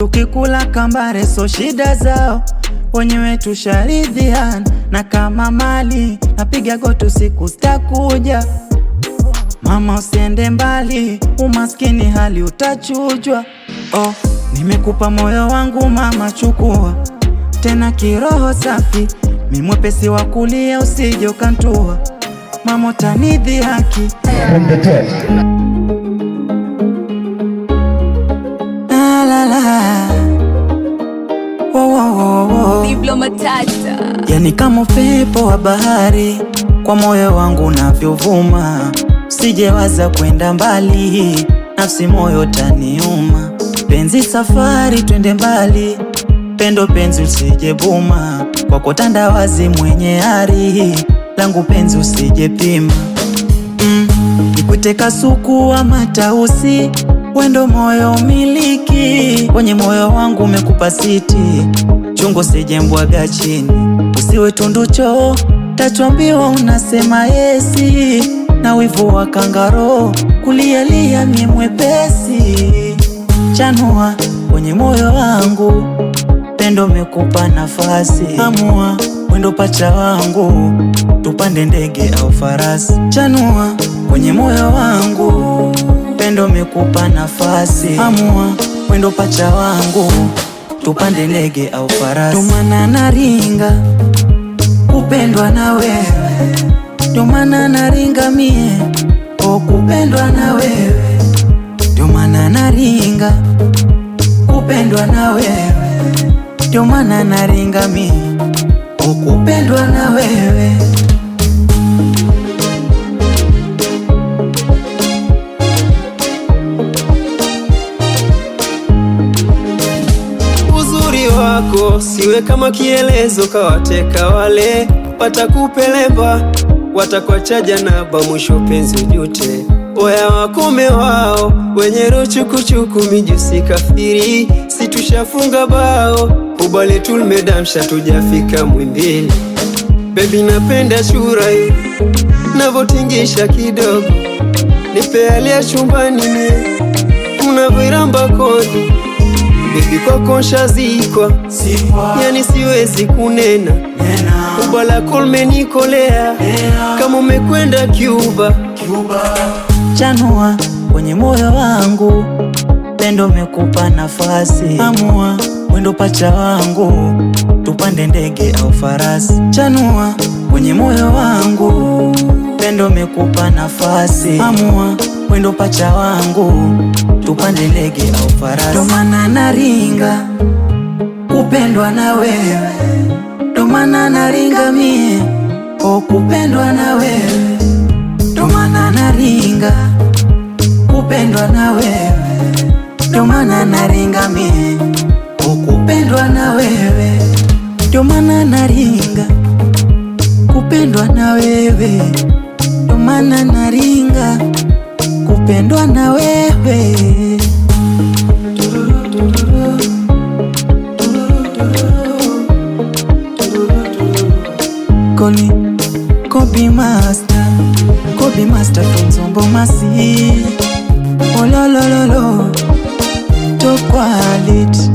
Tukikula kambare so shida zao, wenyewe tusharidhiana. Na kama mali napiga goto siku zitakuja. Mama usiende mbali, umaskini hali utachujwa. Oh, nimekupa moyo wangu mama, chukua tena kiroho safi. Mimi mwepesi wa kulia, usije ukantua mama, utanidhi haki. La la yani kama upepo wa bahari, kwa moyo wangu unavyovuma. Usijewaza kwenda mbali, nafsi moyo taniuma. Penzi safari twende mbali, pendo penzi usije buma. Kwako tandawazi mwenye ari, langu penzi usije pima. Nikuite kasuku wa matausi, wendo moyo umiliki. Kwenye moyo wangu umekupa siti, chungo sije mbwaga chini. Usiwe tunducho, tachombiwa unasema yesi. Na wivu wa kangaro, kulialia mie mwepesi. Chanua kwenye moyo wangu, pendo mekupa nafasi. Amua wendo pacha wangu, tupande ndege au farasi. Chanua kwenye moyo wangu, pendo mekupa nafasi. Amua wendo pacha wangu, tupande ndege au farasi. Ndomana naringa kupendwa na wewe, ndomana naringa mie kupendwa na wewe. Ndomana naringa kupendwa na wewe, ndomana naringa mie kupendwa na wewe. Uzuri wako siwe kama kielezo, kawateka wale watakupelemba. Watakwachaja na mwisho penzi ujute. Oya wakome wao wenye rochukuchuku, mijusi kafiri. Situshafunga bao, ubale tulmedamsha tujafika mwimbili. Baby napenda shurai, navotingisha kidogo. Nipe alia chumbani mie, unavoiramba kodi. Baby kwako nshazikwa, yani siwezi kunena. Ubala kolme nikolea, kama umekwenda Cuba. Chanua kwenye moyo wangu, pendo mekupa nafasi. Amua wendo pacha wangu, tupande ndege au farasi. Chanua kwenye moyo wangu, pendo mekupa nafasi. Amua wendo pacha wangu, tupande ndege au farasi. Ndomana naringa kupendwa na wewe, ndomana naringa mie kupendwa na wewe. Ndomana naringa kupendwa na wewe, ndomana naringa mie kupendwa na wewe. Ndomana naringa kupendwa na wewe, ndomana naringa kupendwa na wewe. Kobe Master from Zombo Masi. Oh lo lo lo lo, top quality.